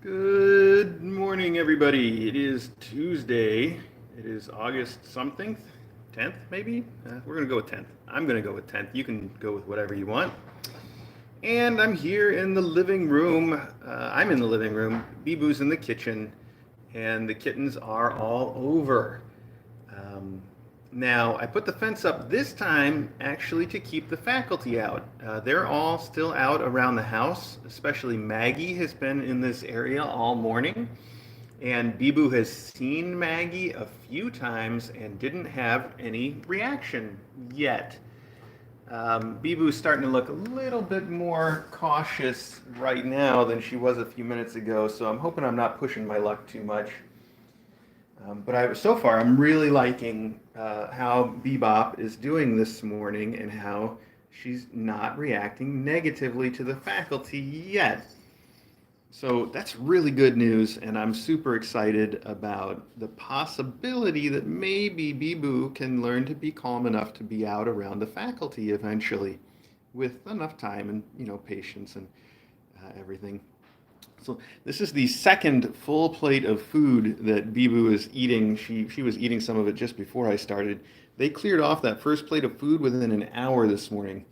Good morning, everybody. It is Tuesday. It is August something, 10th maybe? We're going to go with 10th. I'm going to go with 10th. You can go with whatever you want. And I'm here in the living room. I'm in the living room. Bee-Boo's in the kitchen. And the kittens are all over. Um, Now, I put the fence up this time actually to keep the faculty out. They're all still out around the house, especially Maggie has been in this area all morning. And Bibu has seen Maggie a few times and didn't have any reaction yet. Bibu's starting to look a little bit more cautious right now than she was a few minutes ago, so I'm hoping I'm not pushing my luck too much. But so far, I'm really liking how Bebop is doing this morning and how she's not reacting negatively to the faculty yet. So that's really good news, and I'm super excited about the possibility that maybe Bibu can learn to be calm enough to be out around the faculty eventually, with enough time and patience and everything. So this is the second full plate of food that Bibu is eating. She was eating some of it just before I started. They cleared off that first plate of food within an hour this morning.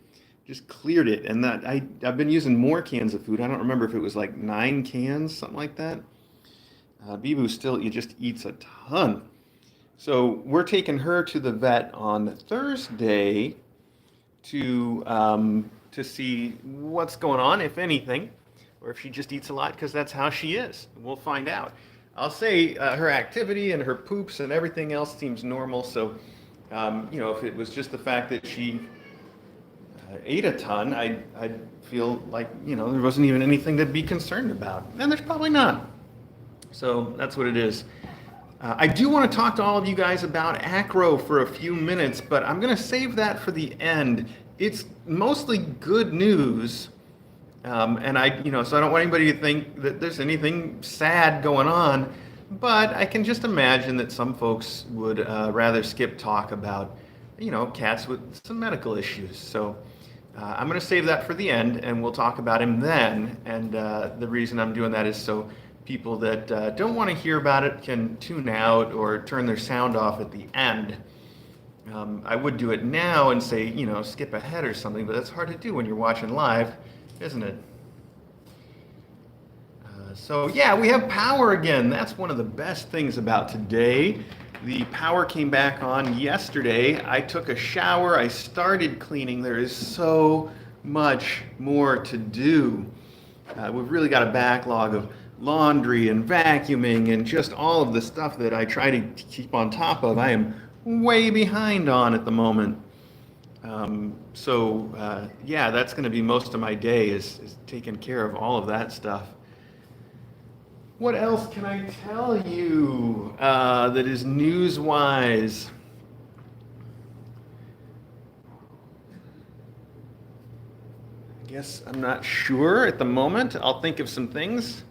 Just cleared it, and I've been using more cans of food. I don't remember if it was like 9 cans, something like that. Bibu still just eats a ton. So we're taking her to the vet on Thursday to see what's going on, if anything, or if she just eats a lot because that's how she is. We'll find out. I'll say her activity and her poops and everything else seems normal. So, if it was just the fact that she ate a ton, I'd feel like, there wasn't even anything to be concerned about. And there's probably not. So that's what it is. I do want to talk to all of you guys about Acro for a few minutes, but I'm going to save that for the end. It's mostly good news. And so I don't want anybody to think that there's anything sad going on, but I can just imagine that some folks would rather skip talk about, cats with some medical issues. So I'm going to save that for the end, and we'll talk about him then. And the reason I'm doing that is so people that don't want to hear about it can tune out or turn their sound off at the end. I would do it now and say, skip ahead or something, but that's hard to do when you're watching live, isn't it? So yeah, we have power again. That's one of the best things about today. The power came back on yesterday. I took a shower. I started cleaning. There is so much more to do. We've really got a backlog of laundry and vacuuming and just all of the stuff that I try to keep on top of. I am way behind on at the moment. Yeah, that's going to be most of my day is taking care of all of that stuff. What else can I tell you that is news-wise? I guess I'm not sure at the moment. I'll think of some things.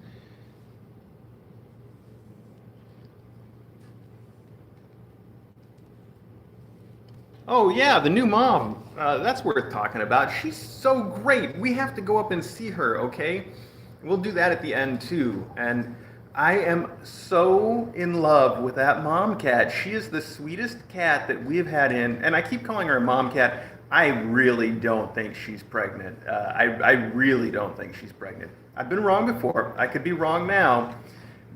Oh yeah, the new mom. That's worth talking about. She's so great. We have to go up and see her, okay? We'll do that at the end too. And I am so in love with that mom cat. She is the sweetest cat that we've had in, and I keep calling her a mom cat. I really don't think she's pregnant. I really don't think she's pregnant. I've been wrong before. I could be wrong now,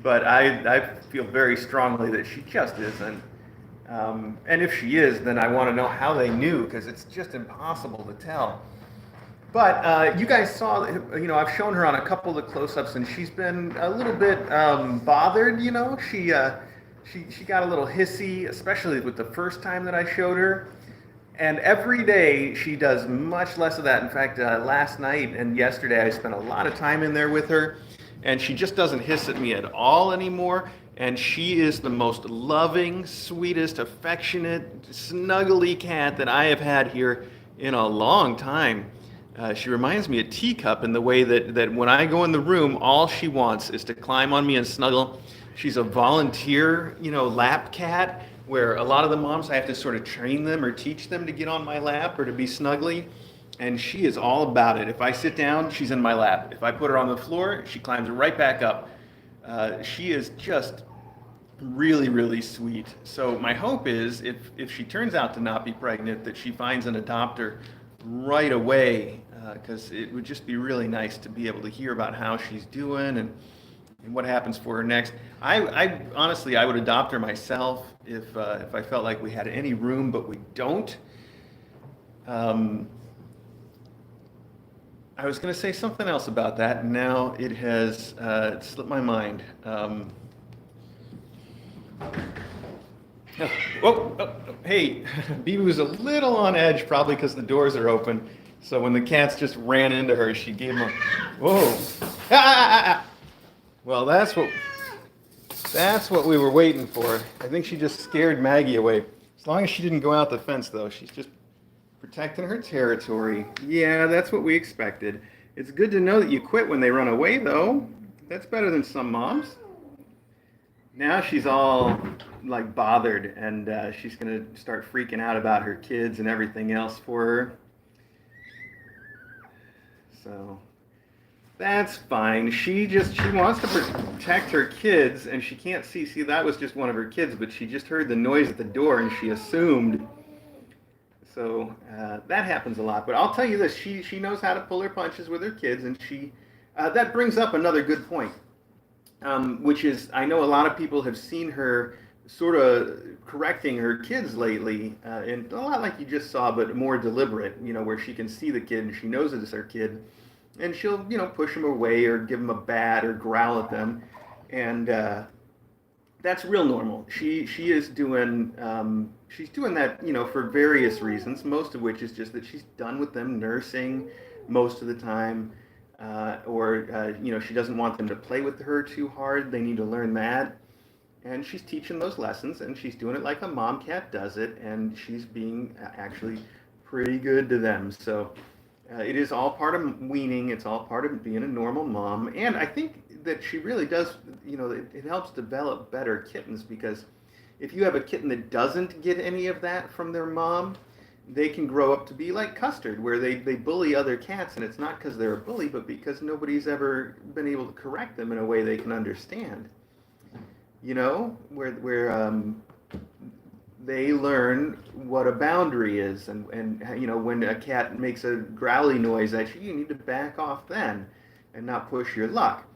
but I feel very strongly that she just isn't. And if she is, then I want to know how they knew, because it's just impossible to tell. But you guys saw, I've shown her on a couple of the close-ups, and she's been a little bit bothered. She got a little hissy, especially with the first time that I showed her. And every day she does much less of that. In fact, last night and yesterday I spent a lot of time in there with her, and she just doesn't hiss at me at all anymore. And she is the most loving, sweetest, affectionate, snuggly cat that I have had here in a long time. She reminds me of Teacup in the way that when I go in the room, all she wants is to climb on me and snuggle. She's a volunteer, lap cat, where a lot of the moms, I have to sort of train them or teach them to get on my lap or to be snuggly. And she is all about it. If I sit down, she's in my lap. If I put her on the floor, she climbs right back up. She is just really, really sweet. So my hope is if she turns out to not be pregnant, that she finds an adopter right away, because it would just be really nice to be able to hear about how she's doing and what happens for her next. I honestly, I would adopt her myself if I felt like we had any room, but we don't. Um, I was going to say something else about that, and now it has slipped my mind. Hey, Bibu's a little on edge, probably because the doors are open. So when the cats just ran into her, she gave them a, whoa. Ah, ah, ah, ah. Well, that's what we were waiting for. I think she just scared Maggie away. As long as she didn't go out the fence, though, she's just protecting her territory. Yeah, that's what we expected. It's good to know that you quit when they run away, though. That's better than some moms. Now she's all like bothered, and she's gonna start freaking out about her kids and everything else for her. So that's fine. She wants to protect her kids, and she can't see. See, that was just one of her kids, but she just heard the noise at the door, and she assumed. So that happens a lot. But I'll tell you this: she knows how to pull her punches with her kids, and that brings up another good point. Which is, I know a lot of people have seen her sort of correcting her kids lately, and a lot like you just saw, but more deliberate, where she can see the kid and she knows it is her kid, and she'll, push them away or give them a bat or growl at them, and that's real normal. She is doing, she's doing that, for various reasons, most of which is just that she's done with them nursing most of the time. Or she doesn't want them to play with her too hard. They need to learn that. And she's teaching those lessons, and she's doing it like a mom cat does it, and she's being actually pretty good to them. So it is all part of weaning. It's all part of being a normal mom. And I think that she really does, it helps develop better kittens, because if you have a kitten that doesn't get any of that from their mom, they can grow up to be like Custard, where they bully other cats, and it's not because they're a bully, but because nobody's ever been able to correct them in a way they can understand. Where they learn what a boundary is, and when a cat makes a growly noise at you, you need to back off then, and not push your luck.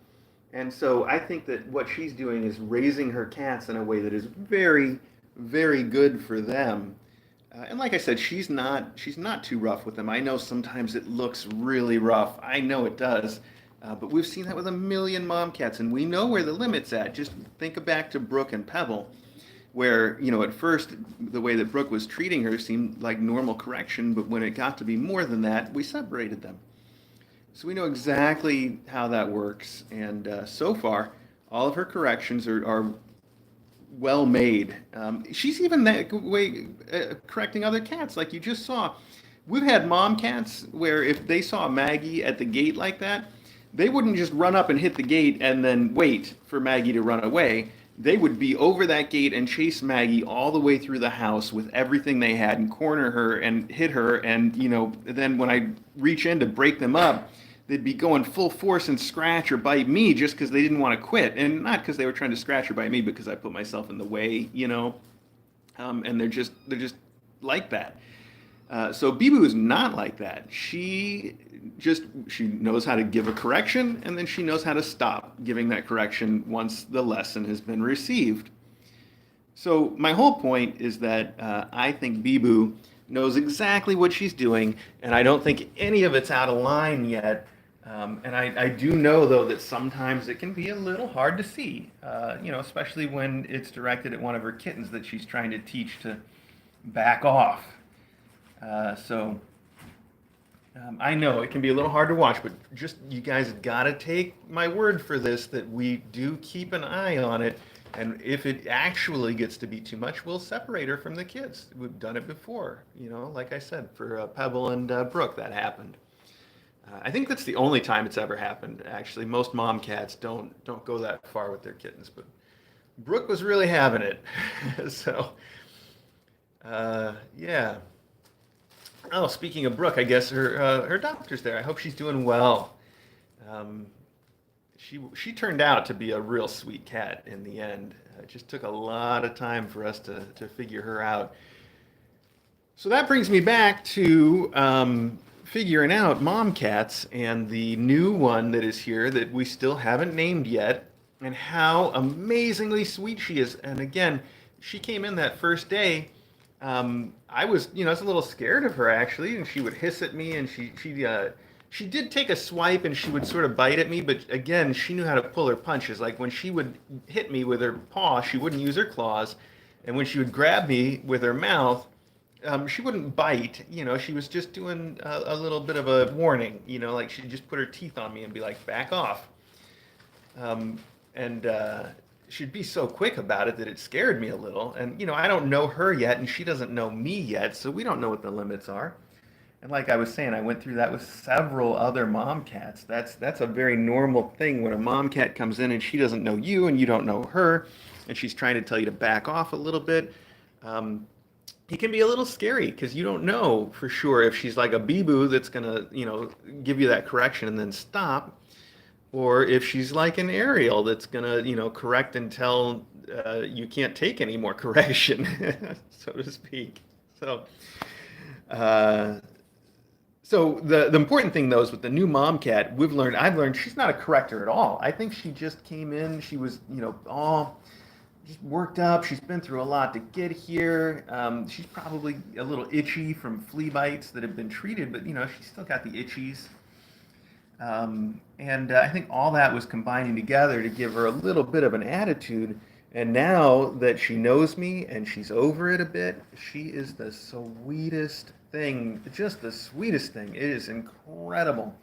And so I think that what she's doing is raising her cats in a way that is very, very good for them. And like I said, she's not too rough with them. I know sometimes it looks really rough. I know it does. But we've seen that with a million mom cats, and we know where the limit's at. Just think back to Brooke and Pebble, where, at first, the way that Brooke was treating her seemed like normal correction, but when it got to be more than that, we separated them. So we know exactly how that works, and so far, all of her corrections are well made. She's even that way correcting other cats, like you just saw. We've had mom cats where if they saw Maggie at the gate like that, they wouldn't just run up and hit the gate and then wait for Maggie to run away. They would be over that gate and chase Maggie all the way through the house with everything they had and corner her and hit her. And, then when I reach in to break them up, they'd be going full force and scratch or bite me just because they didn't want to quit. And not because they were trying to scratch or bite me, because I put myself in the way, and they're just like that. So Bibu is not like that. She knows how to give a correction, and then she knows how to stop giving that correction once the lesson has been received. So my whole point is that I think Bibu knows exactly what she's doing, and I don't think any of it's out of line yet. And I do know, though, that sometimes it can be a little hard to see, especially when it's directed at one of her kittens that she's trying to teach to back off. I know it can be a little hard to watch, but just you guys got to take my word for this, that we do keep an eye on it. And if it actually gets to be too much, we'll separate her from the kids. We've done it before, like I said, for Pebble and Brooke, that happened. I think that's the only time it's ever happened, actually. Most mom cats don't go that far with their kittens, but Brooke was really having it. So, yeah. Oh, speaking of Brooke, I guess her doctor's there. I hope she's doing well. she turned out to be a real sweet cat in the end. It just took a lot of time for us to figure her out. So that brings me back to figuring out mom cats and the new one that is here that we still haven't named yet, and how amazingly sweet she is. And again, she came in that first day. I was, I was a little scared of her actually, and she would hiss at me, and she did take a swipe, and she would sort of bite at me, but again, she knew how to pull her punches. Like when she would hit me with her paw, she wouldn't use her claws, and when she would grab me with her mouth, she wouldn't bite. She was just doing a little bit of a warning. Like she'd just put her teeth on me and be like, "Back off." And she'd be so quick about it that it scared me a little. And I don't know her yet, and she doesn't know me yet, so we don't know what the limits are. And like I was saying, I went through that with several other mom cats. That's a very normal thing when a mom cat comes in and she doesn't know you and you don't know her, and she's trying to tell you to back off a little bit. It can be a little scary because you don't know for sure if she's like a bee-boo that's gonna, give you that correction and then stop, or if she's like an Ariel that's gonna, correct until you can't take any more correction, so to speak. So, uh, the important thing though is with the new mom cat, I've learned she's not a corrector at all. I think she just came in, she was, all just worked up. She's been through a lot to get here. She's probably a little itchy from flea bites that have been treated, but she's still got the itchies. And I think all that was combining together to give her a little bit of an attitude. And now that she knows me and she's over it a bit, she is the sweetest thing, just the sweetest thing. It is incredible.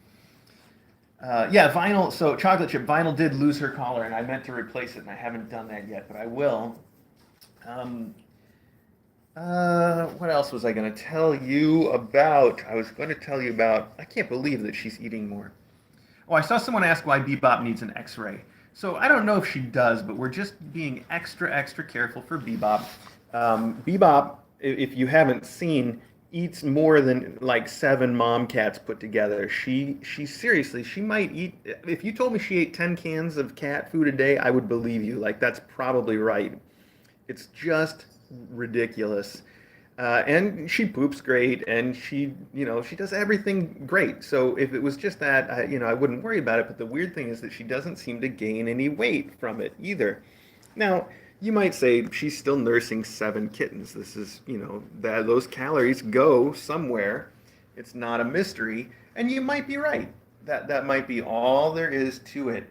Yeah, Vinyl. So Chocolate Chip Vinyl did lose her collar, and I meant to replace it, and I haven't done that yet, but I will. Um, what else was I going to tell you about? I was going to tell you about. I can't believe that she's eating more. Oh, I saw someone ask why Bebop needs an X-ray. So I don't know if she does, but we're just being extra careful for Bebop. Bebop, if you haven't seen, eats more than like 7 mom cats put together. She seriously, she might eat. If you told me she ate 10 cans of cat food a day, I would believe you. Like that's probably right. It's just ridiculous. And she poops great, and she does everything great. So if it was just that, I wouldn't worry about it. But the weird thing is that she doesn't seem to gain any weight from it either. Now, you might say she's still nursing 7 kittens. This is, that those calories go somewhere. It's not a mystery, and you might be right. That might be all there is to it.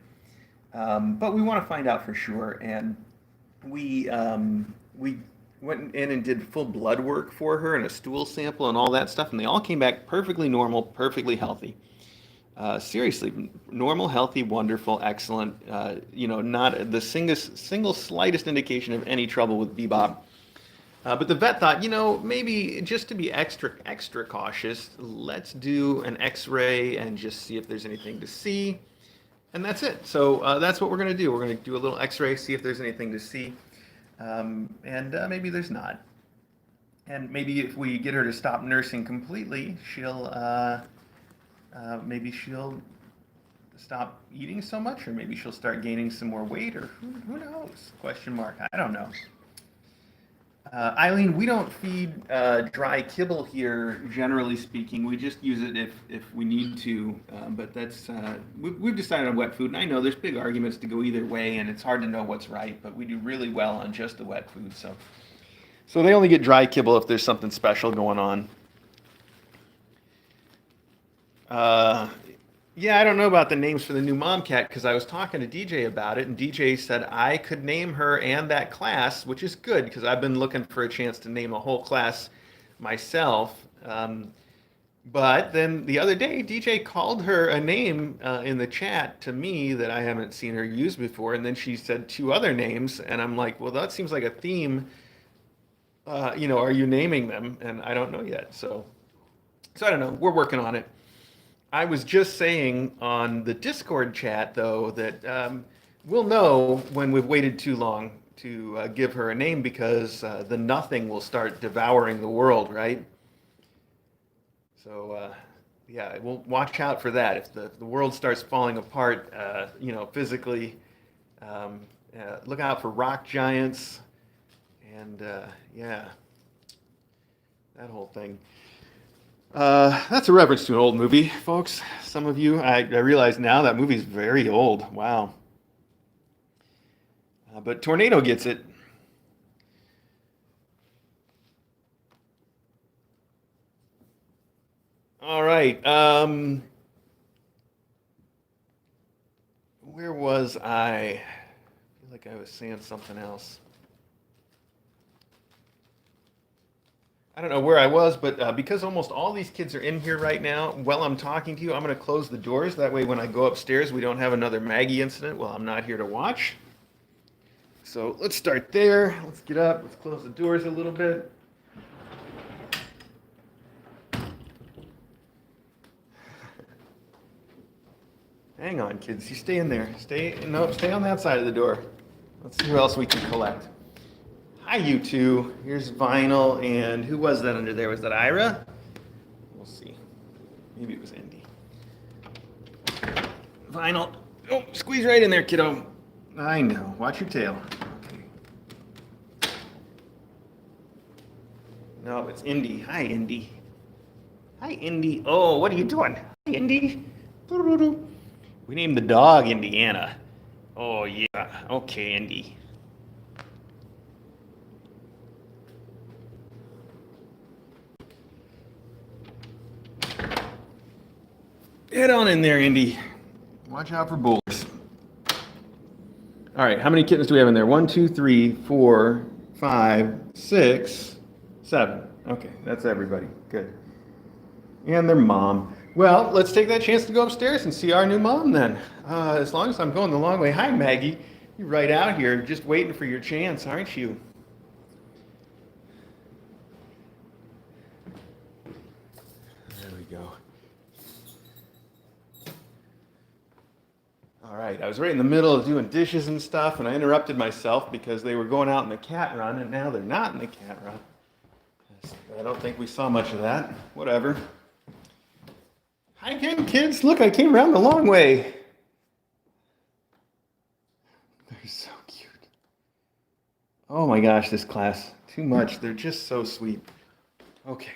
But we want to find out for sure, and we went in and did full blood work for her and a stool sample and all that stuff, and they all came back perfectly normal, perfectly healthy. Seriously, normal, healthy, wonderful, excellent. Not the single slightest indication of any trouble with Bebop. But the vet thought, maybe just to be extra cautious, let's do an X-ray and just see if there's anything to see. And that's it. So that's what we're going to do. We're going to do a little X-ray, see if there's anything to see. And maybe there's not. And maybe if we get her to stop nursing completely, maybe she'll stop eating so much, or maybe she'll start gaining some more weight, or who knows? Question mark. I don't know. Eileen, we don't feed dry kibble here, generally speaking. We just use it if we need to. But that's we've decided on wet food, and I know there's big arguments to go either way, and it's hard to know what's right. But we do really well on just the wet food. So they only get dry kibble if there's something special going on. Yeah, I don't know about the names for the new mom cat because I was talking to DJ about it, and DJ said I could name her and that class, which is good because I've been looking for a chance to name a whole class myself. But then the other day, DJ called her a name in the chat to me that I haven't seen her use before, and then she said 2 other names, and I'm like, well, that seems like a theme. Are you naming them? And I don't know yet. So I don't know. We're working on it. I was just saying on the Discord chat, though, that we'll know when we've waited too long to give her a name because the nothing will start devouring the world, right? So yeah, we'll watch out for that. If the world starts falling apart, physically, um, look out for rock giants and yeah, that whole thing. That's a reference to an old movie, folks. Some of you, I realize now that movie's very old. Wow. But Tornado gets it. All right. Where was I? I feel like I was saying something else. I don't know where I was, but because almost all these kids are in here right now, while I'm talking to you, I'm going to close the doors. That way, when I go upstairs, we don't have another Maggie incident while I'm not here to watch. So let's start there. Let's get up. Let's close the doors a little bit. Hang on, kids. You stay in there. Stay on that side of the door. Let's see who else we can collect. Hi, you two. Here's Vinyl, and who was that under there? Was that Ira? We'll see. Maybe it was Indy. Vinyl. Oh, squeeze right in there, kiddo. I know. Watch your tail. Okay. No, it's Indy. Hi, Indy. Hi, Indy. Oh, what are you doing? Hi, Indy. We named the dog Indiana. Oh, yeah. Okay, Indy. Head on in there, Indy. Watch out for boulders. All right, how many kittens do we have in there? 1, 2, 3, 4, 5, 6, 7. Okay, that's everybody. Good. And their mom. Well, let's take that chance to go upstairs and see our new mom then. As long as I'm going the long way. Hi, Maggie. You're right out here, just waiting for your chance, aren't you? There we go. All right, I was right in the middle of doing dishes and stuff, and I interrupted myself because they were going out in the cat run, and now they're not in the cat run. I don't think we saw much of that. Whatever. Hi again, kids. Look, I came around the long way. They're so cute. Oh my gosh, this class. Too much. They're just so sweet. Okay.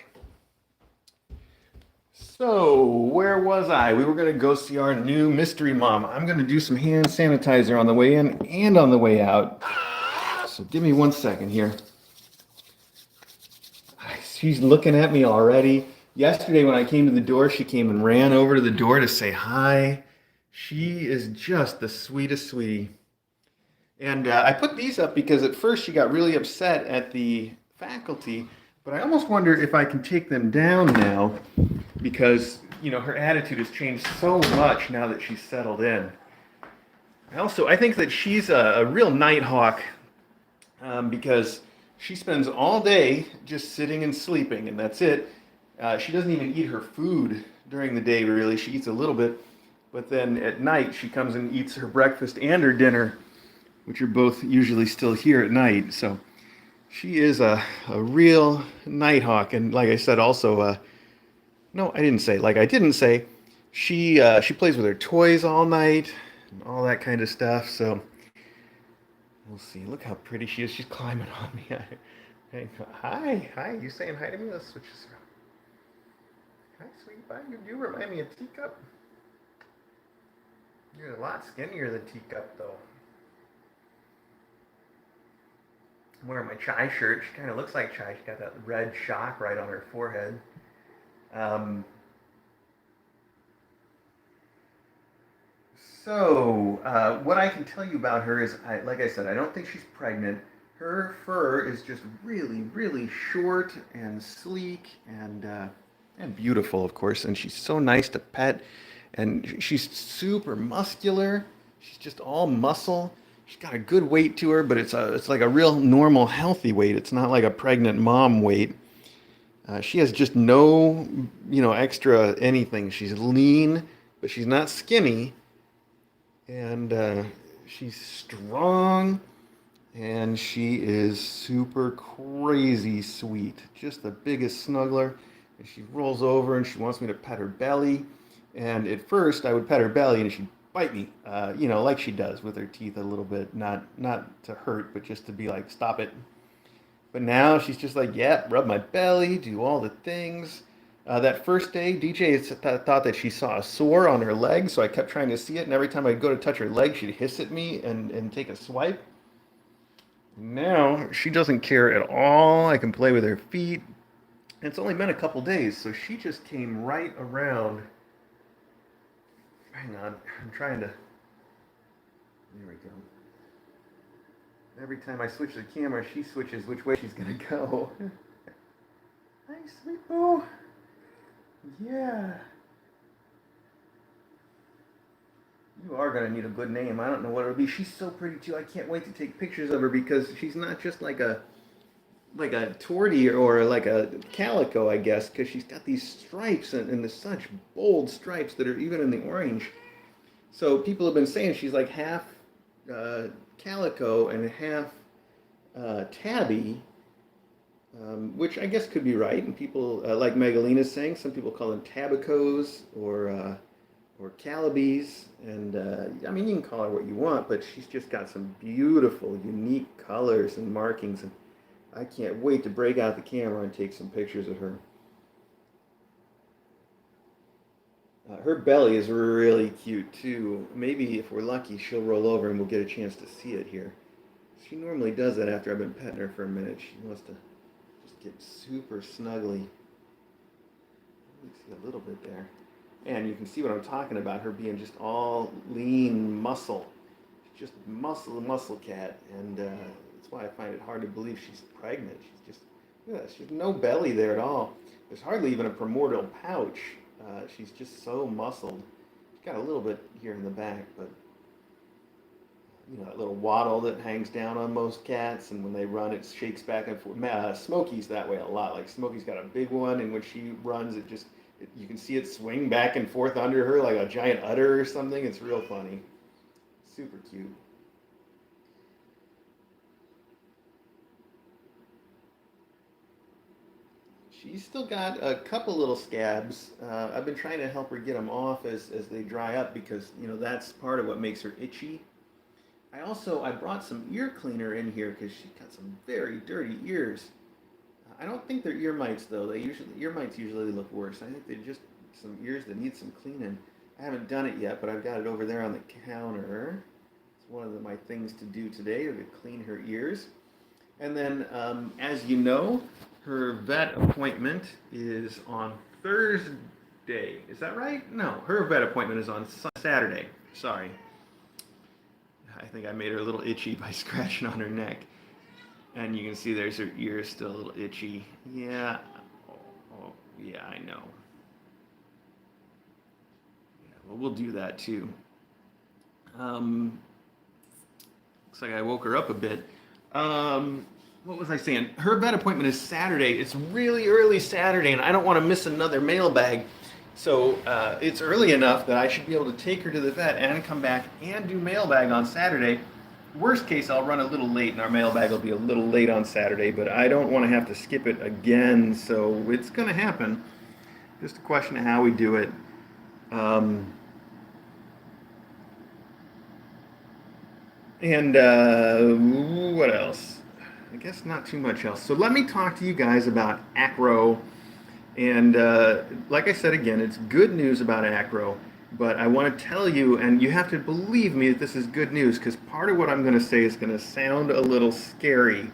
So, where was I? We were going to go see our new mystery mom. I'm going to do some hand sanitizer on the way in and on the way out. So, give me 1 second here. She's looking at me already. Yesterday when I came to the door, she came and ran over to the door to say hi. She is just the sweetest sweetie. And I put these up because at first she got really upset at the faculty, but I almost wonder if I can take them down now because, her attitude has changed so much now that she's settled in. I think that she's a real nighthawk because she spends all day just sitting and sleeping, and that's it. She doesn't even eat her food during the day, really. She eats a little bit, but then at night she comes and eats her breakfast and her dinner, which are both usually still here at night. So she is a real nighthawk, and like I said, also, no, I didn't say. Like I didn't say, she plays with her toys all night, and all that kind of stuff. So we'll see. Look how pretty she is. She's climbing on me. Hey, hi. You saying hi to me? Let's switch this around. Hi, sweet pie. You remind me of Teacup. You're a lot skinnier than Teacup, though. I'm wearing my Chai shirt. She kind of looks like Chai. She's got that red shock right on her forehead. What I can tell you about her is, like I said, I don't think she's pregnant. Her fur is just really, really short and sleek and beautiful, of course. And she's so nice to pet. And she's super muscular. She's just all muscle. She's got a good weight to her, but it's like a real normal, healthy weight. It's not like a pregnant mom weight. She has just no, extra anything. She's lean, but she's not skinny. And she's strong. And she is super crazy sweet. Just the biggest snuggler. And she rolls over and she wants me to pet her belly. And at first, I would pet her belly and she'd bite me, like she does with her teeth a little bit, not to hurt, but just to be like, stop it. But now she's just like, yeah, rub my belly, do all the things. That first day, DJ thought that she saw a sore on her leg, so I kept trying to see it. And every time I'd go to touch her leg, she'd hiss at me and take a swipe. Now she doesn't care at all. I can play with her feet. It's only been a couple days, so she just came right around. Hang on, I'm trying to. There we go. Every time I switch the camera, she switches which way she's gonna go. Hi, sweet boo. Yeah. You are gonna need a good name. I don't know what it'll be. She's so pretty too. I can't wait to take pictures of her because she's not just like a tortie or like a calico, I guess, because she's got these stripes and such bold stripes that are even in the orange. So people have been saying she's like half calico and half tabby, which I guess could be right. And people, like Megalina's saying, some people call them tabacos or calibes. And I mean, you can call her what you want, but she's just got some beautiful, unique colors and markings. And I can't wait to break out the camera and take some pictures of her. Her belly is really cute too. Maybe if we're lucky, she'll roll over and we'll get a chance to see it here. She normally does that after I've been petting her for a minute. She wants to just get super snuggly. You see a little bit there. And you can see what I'm talking about, her being just all lean muscle. She's just muscle cat. And that's why I find it hard to believe she's pregnant. She's just, yeah, she's no belly there at all. There's hardly even a primordial pouch. She's just so muscled. She's got a little bit here in the back, but that little waddle that hangs down on most cats, and when they run, it shakes back and forth. Smokey's that way a lot. Like Smokey's got a big one, and when she runs, you can see it swing back and forth under her like a giant udder or something. It's real funny. Super cute. She's still got a couple little scabs. I've been trying to help her get them off as they dry up because, that's part of what makes her itchy. I brought some ear cleaner in here because she's got some very dirty ears. I don't think they're ear mites though. Ear mites usually look worse. I think they're just some ears that need some cleaning. I haven't done it yet, but I've got it over there on the counter. It's one of my things to do today, to clean her ears. And then, as you know, her vet appointment is on Thursday. Is that right? No, her vet appointment is on Saturday. Sorry. I think I made her a little itchy by scratching on her neck. And you can see there's her ear still a little itchy. Yeah. Oh, yeah, I know. Yeah, well, we'll do that too. Looks like I woke her up a bit. What was I saying? Her vet appointment is Saturday. It's really early Saturday, and I don't want to miss another mailbag. So it's early enough that I should be able to take her to the vet and come back and do mailbag on Saturday. Worst case, I'll run a little late, and our mailbag will be a little late on Saturday, but I don't want to have to skip it again, so it's going to happen. Just a question of how we do it. What else? I guess not too much else. So let me talk to you guys about Acro. And like I said again, it's good news about Acro. But I want to tell you, and you have to believe me that this is good news, because part of what I'm going to say is going to sound a little scary.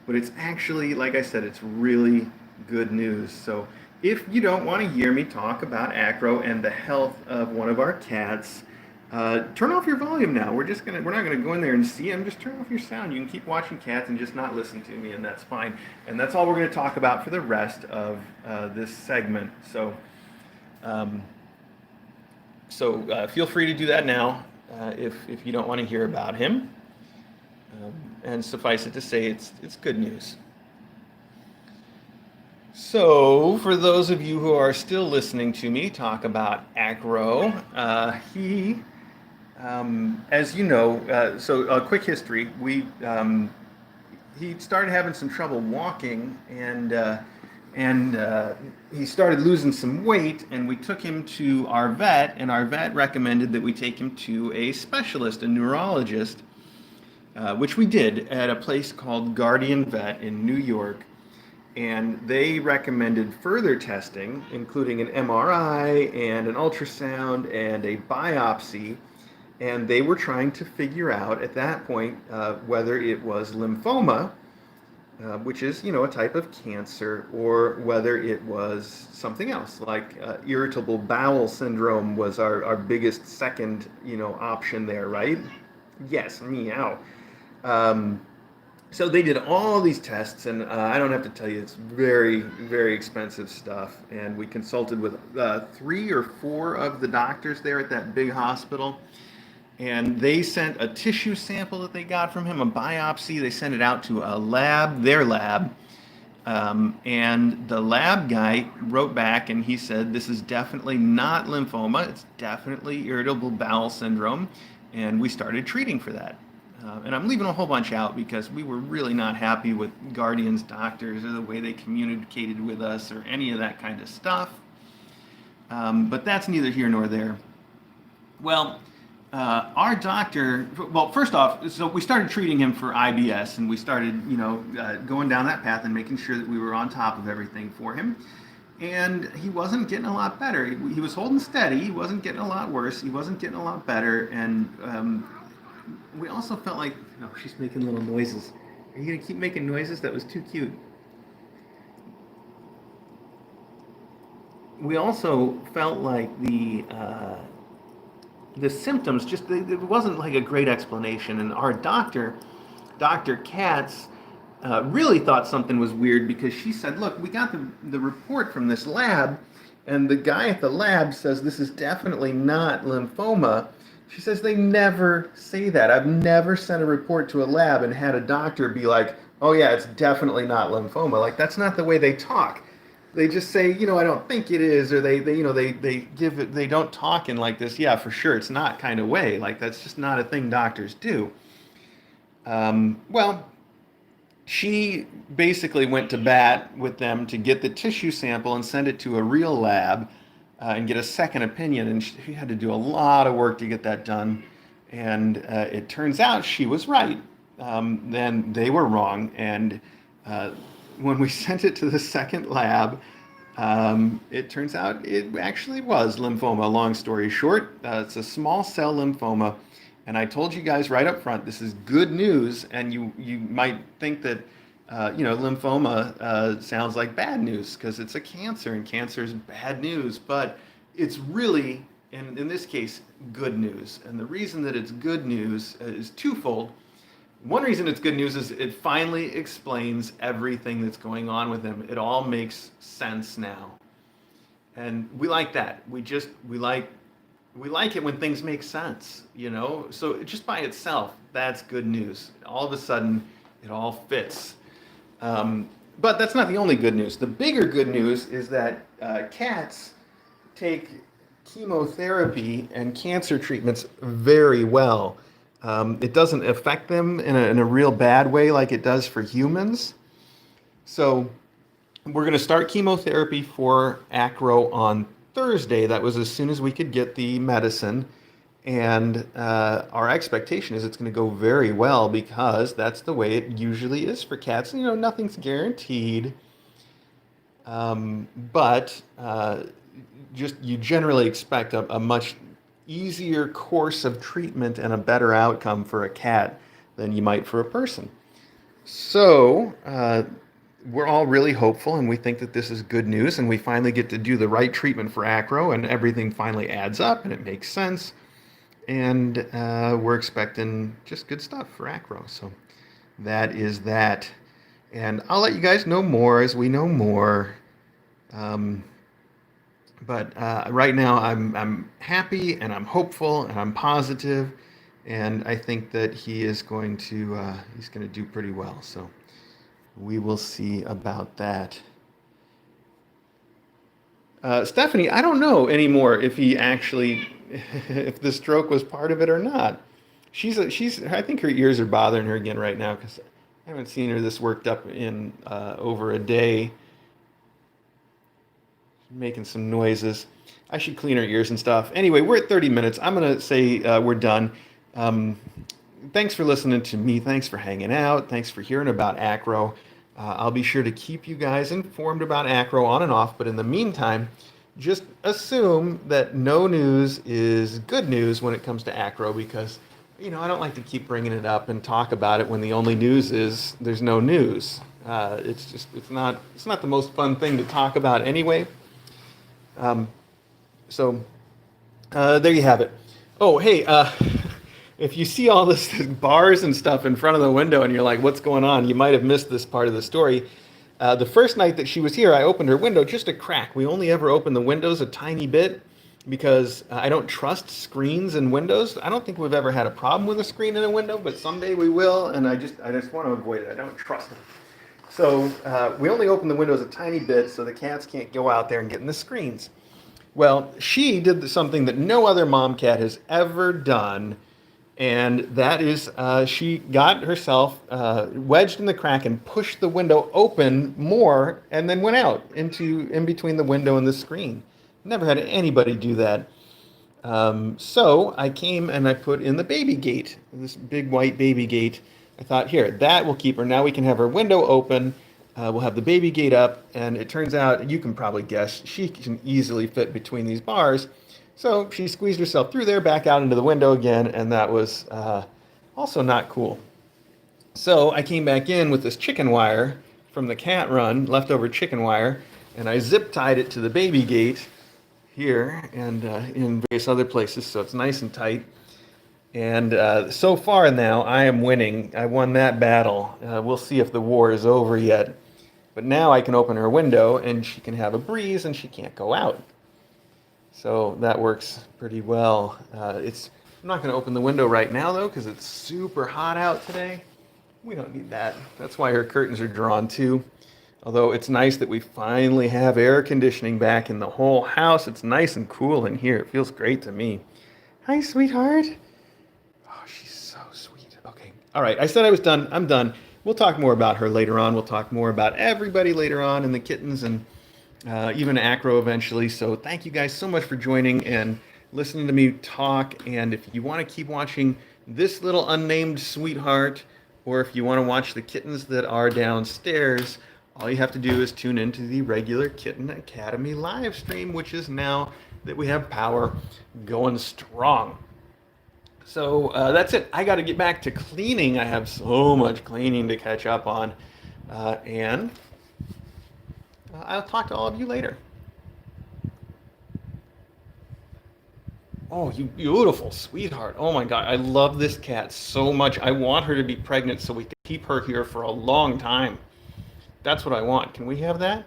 But it's actually, like I said, it's really good news. So if you don't want to hear me talk about Acro and the health of one of our cats, turn off your volume now. We're not going to go in there and see him. Just turn off your sound. You can keep watching cats and just not listen to me, and that's fine. And that's all we're going to talk about for the rest of this segment. So feel free to do that now if you don't want to hear about him. And suffice it to say, it's good news. So, for those of you who are still listening to me talk about Acro, he, as you know, so a quick history, he started having some trouble walking, and and he started losing some weight, and we took him to our vet, and our vet recommended that we take him to a specialist, a neurologist, which we did at a place called Guardian Vet in New York. And they recommended further testing, including an MRI and an ultrasound and a biopsy. And they were trying to figure out at that point whether it was lymphoma, which is, a type of cancer, or whether it was something else, like irritable bowel syndrome was our biggest second, option there, right? Yes, meow. Um, so they did all these tests, and I don't have to tell you, it's very, very expensive stuff. And we consulted with 3 or 4 of the doctors there at that big hospital. And they sent a tissue sample that they got from him, a biopsy. They sent it out to a lab, their lab. And the lab guy wrote back and he said, this is definitely not lymphoma. It's definitely irritable bowel syndrome. And we started treating for that. And I'm leaving a whole bunch out because we were really not happy with Guardian's doctors or the way they communicated with us or any of that kind of stuff. But that's neither here nor there. Well, our doctor, well, first off, so we started treating him for IBS, and we started, going down that path and making sure that we were on top of everything for him. And he wasn't getting a lot better. He was holding steady. He wasn't getting a lot worse. He wasn't getting a lot better. And we also felt like, oh, she's making little noises. Are you going to keep making noises? That was too cute. We also felt like the symptoms just, it wasn't like a great explanation. And our doctor, Dr. Katz, really thought something was weird because she said, look, we got the report from this lab, and the guy at the lab says this is definitely not lymphoma. She says they never say that. I've never sent a report to a lab and had a doctor be like, oh yeah, it's definitely not lymphoma. Like, that's not the way they talk. They just say, I don't think it is, or they give it, they don't talk in like this, yeah, for sure, it's not kind of way. Like, that's just not a thing doctors do. Well, she basically went to bat with them to get the tissue sample and send it to a real lab and get a second opinion. And she had to do a lot of work to get that done. And it turns out she was right. Then they were wrong. And when we sent it to the second lab, it turns out it actually was lymphoma, long story short. It's a small cell lymphoma. And I told you guys right up front, this is good news. And you might think that, lymphoma sounds like bad news because it's a cancer and cancer is bad news. But it's really, in this case, good news. And the reason that it's good news is twofold. One reason it's good news is it finally explains everything that's going on with him. It all makes sense now. And we like that. We like it when things make sense, So just by itself, that's good news. All of a sudden, it all fits. But that's not the only good news. The bigger good news is that cats take chemotherapy and cancer treatments very well. It doesn't affect them in a real bad way like it does for humans. So we're going to start chemotherapy for Acro on Thursday. That was as soon as we could get the medicine. And our expectation is it's going to go very well because that's the way it usually is for cats. Nothing's guaranteed. But just you generally expect a much easier course of treatment and a better outcome for a cat than you might for a person. So we're all really hopeful, and we think that this is good news, and we finally get to do the right treatment for Acro, and everything finally adds up, and it makes sense. And we're expecting just good stuff for Acro. So that is that. And I'll let you guys know more as we know more. But right now, I'm happy and I'm hopeful and I'm positive, and I think that he is going to do pretty well. So we will see about that. Stephanie, I don't know anymore if he actually, if the stroke was part of it or not. I think her ears are bothering her again right now because I haven't seen her this worked up in over a day. Making some noises. I should clean her ears and stuff. Anyway, we're at 30 minutes. I'm going to say we're done. Um, Thanks for listening to me. Thanks for hanging out. Thanks for hearing about Acro. I'll be sure to keep you guys informed about Acro on and off. But in the meantime, just assume that no news is good news when it comes to Acro because, I don't like to keep bringing it up and talk about it when the only news is there's no news. It's not the most fun thing to talk about anyway. So there you have it. Oh, hey, if you see all this bars and stuff in front of the window and you're like, what's going on? You might have missed this part of the story. The first night that she was here, I opened her window just a crack. We only ever open the windows a tiny bit because I don't trust screens and windows. I don't think we've ever had a problem with a screen in a window, but someday we will, and I just want to avoid it. I don't trust it. So we only open the windows a tiny bit so the cats can't go out there and get in the screens. Well, she did something that no other mom cat has ever done, and that is she got herself wedged in the crack and pushed the window open more and then went out in between the window and the screen. Never had anybody do that. So I came and I put in the baby gate, this big white baby gate. I thought, here, that will keep her. Now we can have her window open. We'll have the baby gate up, and it turns out, you can probably guess, she can easily fit between these bars. So she squeezed herself through there, back out into the window again, and that was also not cool. So I came back in with this chicken wire from the cat run, leftover chicken wire, and I zip tied it to the baby gate here and in various other places, so it's nice and tight. And so far now, I am winning. I won that battle. We'll see if the war is over yet. But now I can open her window, and she can have a breeze, and she can't go out. So that works pretty well. I'm not going to open the window right now, though, because it's super hot out today. We don't need that. That's why her curtains are drawn, too. Although it's nice that we finally have air conditioning back in the whole house. It's nice and cool in here. It feels great to me. Hi, sweetheart. Oh, she's so sweet. Okay. All right. I said I was done. I'm done. We'll talk more about her later on. We'll talk more about everybody later on and the kittens and even Acro eventually. So thank you guys so much for joining and listening to me talk. And if you want to keep watching this little unnamed sweetheart, or if you want to watch the kittens that are downstairs, all you have to do is tune into the regular Kitten Academy live stream, which is now that we have power going strong. So that's it. I got to get back to cleaning. I have so much cleaning to catch up on. And I'll talk to all of you later. Oh, you beautiful sweetheart. Oh my God. I love this cat so much. I want her to be pregnant so we can keep her here for a long time. That's what I want. Can we have that?